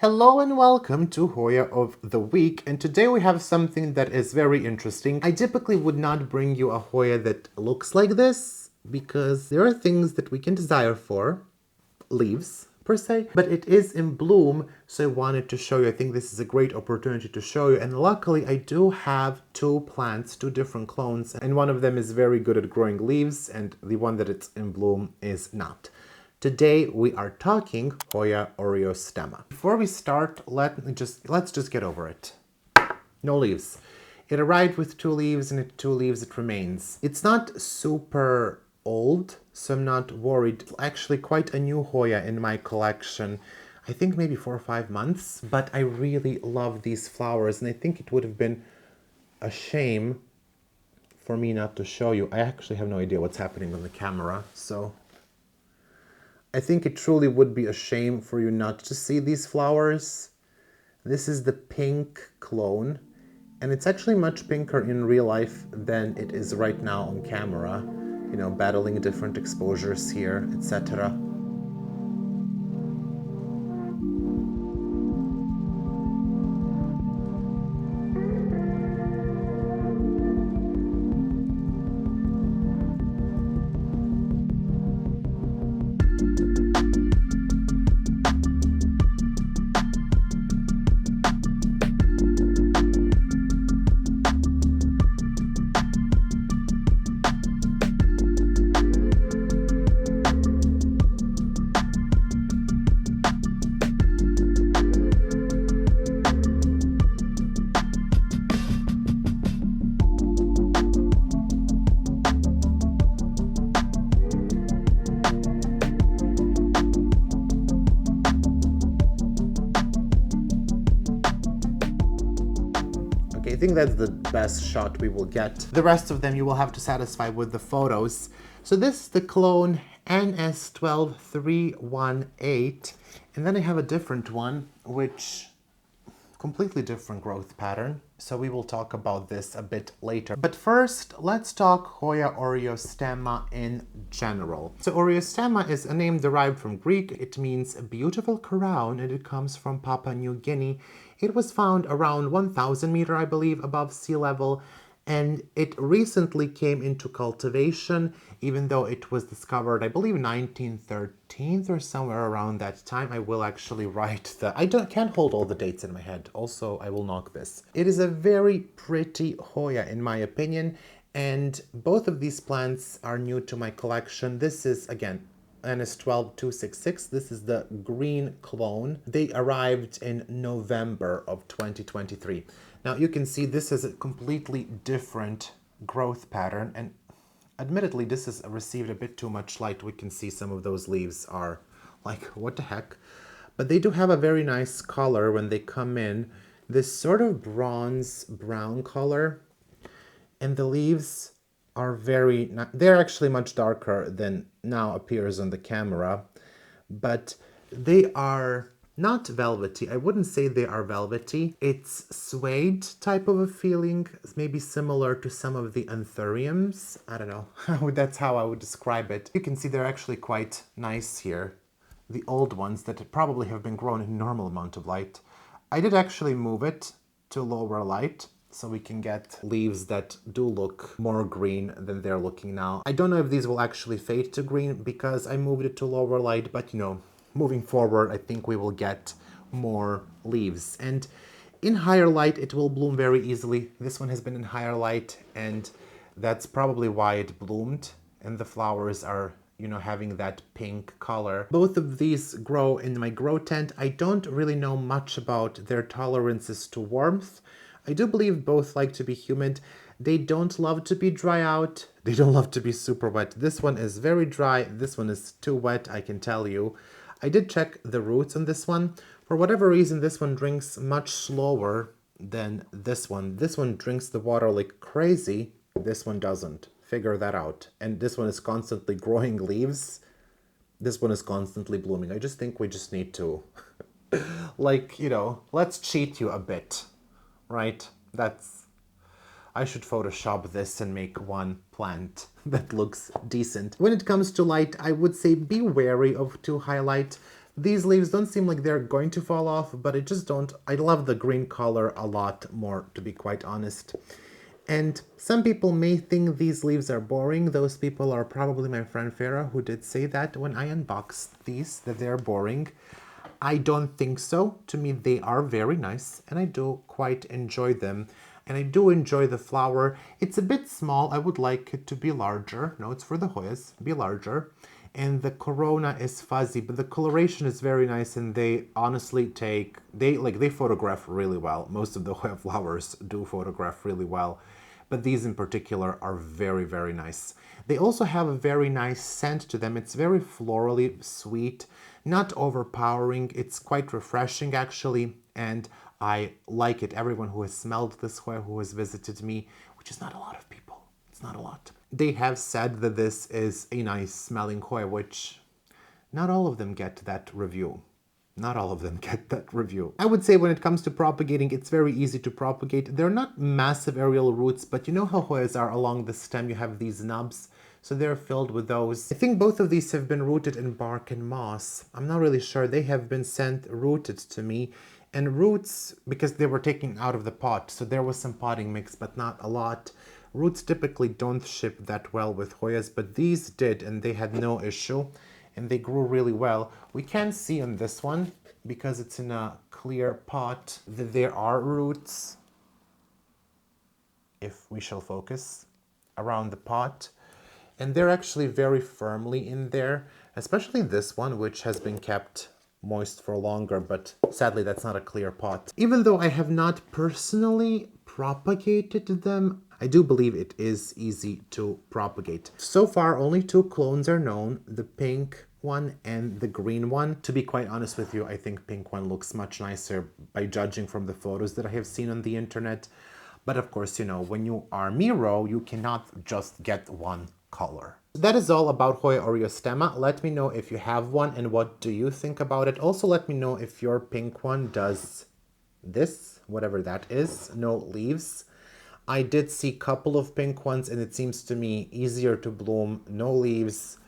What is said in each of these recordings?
Hello and welcome to Hoya of the Week, and today we have something that is very interesting. I typically would not bring you a Hoya that looks like this because there are things that we can desire for, leaves per se, but it is in bloom, so I wanted to show you. I think this is a great opportunity to show you, and luckily I do have two plants, two different clones, and one of them is very good at growing leaves and the one that it's in bloom is not. Today we are talking Hoya oreostemma. Before we start, let's just get over it. No leaves. It arrived with two leaves, and two leaves it remains. It's not super old, so I'm not worried. It's actually quite a new Hoya in my collection. I think maybe 4 or 5 months, but I really love these flowers, and I think it would have been a shame for me not to show you. I actually have no idea what's happening on the camera, so I think it truly would be a shame for you not to see these flowers. This is the pink clone, and it's actually much pinker in real life than it is right now on camera. You know, battling different exposures here, etc. Okay, I think that's the best shot we will get. The rest of them you will have to satisfy with the photos. So this is the clone NS12318, and then I have a different one, which completely different growth pattern. So we will talk about this a bit later. But first, let's talk Hoya oreostemma in general. So oreostemma is a name derived from Greek. It means a beautiful crown, and it comes from Papua New Guinea. It was found around 1,000 meters, I believe, above sea level, and it recently came into cultivation, even though it was discovered, I believe, 1913 or somewhere around that time. I will actually write can't hold all the dates in my head. Also, I will knock this. It is a very pretty Hoya, in my opinion, and both of these plants are new to my collection. This is, again, NS12266. This is the green clone. They arrived in November of 2023. Now you can see this is a completely different growth pattern, and admittedly this has received a bit too much light. We can see some of those leaves are like, what the heck? But they do have a very nice color when they come in, this sort of bronze brown color, and the leaves are they're actually much darker than now appears on the camera, but they are not velvety. I wouldn't say they are velvety. It's suede type of a feeling, maybe similar to some of the anthuriums. I don't know. That's how I would describe it. You can see they're actually quite nice here. The old ones that probably have been grown in normal amount of light. I did actually move it to lower light, so we can get leaves that do look more green than they're looking now. I don't know if these will actually fade to green because I moved it to lower light, but you know, moving forward, I think we will get more leaves. And in higher light, it will bloom very easily. This one has been in higher light, and that's probably why it bloomed. And the flowers are, you know, having that pink color. Both of these grow in my grow tent. I don't really know much about their tolerances to warmth. I do believe both like to be humid. They don't love to be dry out. They don't love to be super wet. This one is very dry. This one is too wet, I can tell you. I did check the roots on this one. For whatever reason, this one drinks much slower than this one. This one drinks the water like crazy. This one doesn't. Figure that out. And this one is constantly growing leaves. This one is constantly blooming. I just think we just need to, like, you know, let's cheat you a bit. Right? I should Photoshop this and make one plant that looks decent. When it comes to light, I would say be wary of too high light These leaves don't seem like they're going to fall off, but I just don't. I love the green color a lot more, to be quite honest. And some people may think these leaves are boring. Those people are probably my friend Farah, who did say that when I unboxed these, that they're boring. I don't think so. To me, they are very nice, and I do quite enjoy them. And I do enjoy the flower. It's a bit small. I would like it to be larger. No, it's for the Hoyas. Be larger. And the corona is fuzzy, but the coloration is very nice, and they honestly they photograph really well. Most of the Hoya flowers do photograph really well, but these in particular are very, very nice. They also have a very nice scent to them. It's very florally sweet, not overpowering. It's quite refreshing actually, and I like it. Everyone who has smelled this Hoya, who has visited me, which is not a lot of people, it's not a lot, they have said that this is a nice smelling Hoya, which not all of them get that review. Not all of them get that review. I would say when it comes to propagating, it's very easy to propagate. They're not massive aerial roots, but you know how Hoyas are along the stem, you have these nubs, so they're filled with those. I think both of these have been rooted in bark and moss. I'm not really sure. They have been sent rooted to me. And roots, because they were taken out of the pot, so there was some potting mix, but not a lot. Roots typically don't ship that well with Hoyas, but these did, and they had no issue, and they grew really well. We can see on this one, because it's in a clear pot, that there are roots, if we shall focus, around the pot. And they're actually very firmly in there, especially this one, which has been kept moist for longer, but sadly that's not a clear pot. Even though I have not personally propagated them, I do believe it is easy to propagate. So far, only 2 clones are known, the pink one and the green one. To be quite honest with you, I think pink one looks much nicer by judging from the photos that I have seen on the internet. But of course, you know, when you are Miro, you cannot just get one color. That is all about Hoya oreostemma. Let me know if you have one and what do you think about it. Also let me know if your pink one does this, whatever that is, no leaves. I did see a couple of pink ones and it seems to me easier to bloom, no leaves,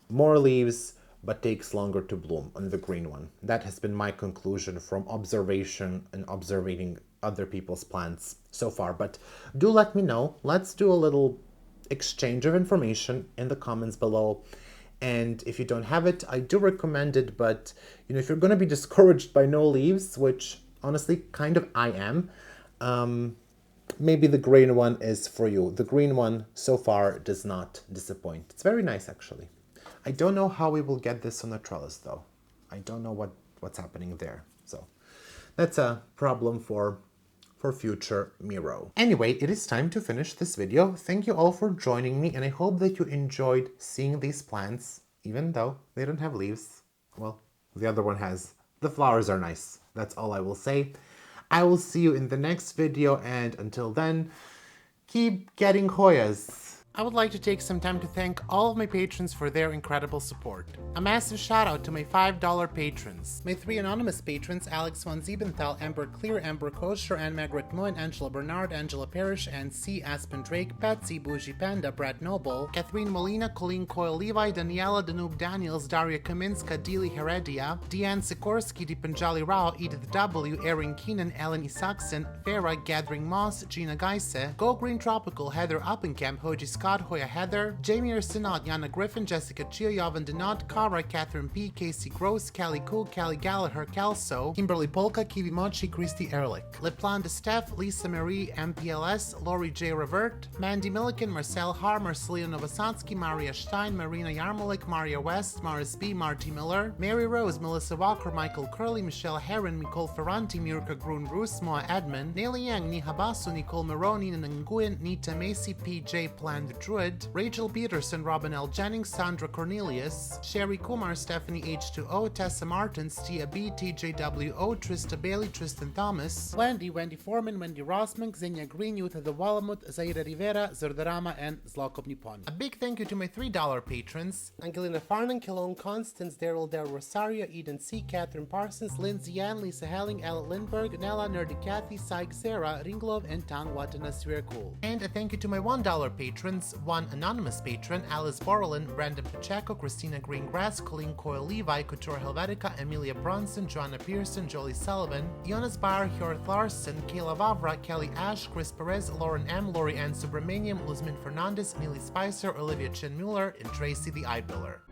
more leaves, but takes longer to bloom on the green one. That has been my conclusion from observation and observing other people's plants so far. But do let me know. Let's do a little exchange of information in the comments below. And if you don't have it, I do recommend it. But you know, if you're going to be discouraged by no leaves, which honestly kind of I am, maybe the green one is for you. The green one so far does not disappoint. It's very nice actually. I don't know how we will get this on a trellis though. I don't know what's happening there. So that's a problem for future Miro. Anyway, it is time to finish this video. Thank you all for joining me, and I hope that you enjoyed seeing these plants, even though they don't have leaves. Well, the other one has. The flowers are nice. That's all I will say. I will see you in the next video, and until then, keep getting Hoyas. I would like to take some time to thank all of my patrons for their incredible support. A massive shout out to my $5 patrons. My 3 anonymous patrons, Alex von Siebenthal, Amber Clear, Amber Kosher, Anne Margaret Moen, Angela Bernard, Angela Parrish, and C. Aspen Drake, Patsy, Bougie Panda, Brad Noble, Catherine Molina, Colleen Coyle Levi, Daniela Danube Daniels, Daria Kaminska, Dili Heredia, Deanne Sikorsky, Dipanjali Rao, Edith W., Erin Keenan, Ellen Isakson, Farah, Gathering Moss, Gina Geise, Go Green Tropical, Heather Uppenkamp, Hoji Scott, Hoya Heather, Jamie Arsenault, Yana Griffin, Jessica Chio, Yovan Denot, Kara, Catherine P, Casey Gross, Callie Cook, Callie Gallagher, Calso, Kimberly Polka, Kiwi Mochi, Christy Ehrlich, Leplan de Steph, Lisa Marie, MPLS, Lori J. Revert, Mandy Milliken, Marcel Har, Marcelina Novosansky, Maria Stein, Marina Yarmolik, Maria West, Maris B, Marty Miller, Mary Rose, Melissa Walker, Michael Curley, Michelle Heron, Nicole Ferranti, Mirka Grun Roos, Moa Edmond, Nelly Yang, Niha Basu, Nicole Maroney, Nguyen, Nita Macy, PJ Plan the Druid, Rachel Peterson, Robin L. Jennings, Sandra Cornelius, Sherry Kumar, Stephanie H2O, Tessa Martins, Tia B, TJWO, Trista Bailey, Tristan Thomas, Wendy Foreman, Wendy Rossman, Xenia Green, Youth the Walamut, Zaira Rivera, Zerdarama, and Zlakov Nippon. A big thank you to my $3 patrons, Angelina Farnan, Kilone Constance, Daryl Del Rosario, Eden C, Catherine Parsons, Lindsay Ann, Lisa Helling, Ella Lindberg, Nella, Nerdy Kathy, Syke Sarah, Ringlov, and Tang Watana Cool. And a thank you to my $1 patrons, Plus, one anonymous patron, Alice Borlin, Brandon Pacheco, Christina Greengrass, Colleen Coyle Levi, Couture Helvetica, Emilia Bronson, Joanna Pearson, Jolie Sullivan, Jonas Bayer, Hjorth Larson, Kayla Vavra, Kelly Ash, Chris Perez, Lauren M, Lori Ann Subramaniam, Luzmin Fernandez, Neely Spicer, Olivia Chin Mueller, and Tracy the Eye Biller.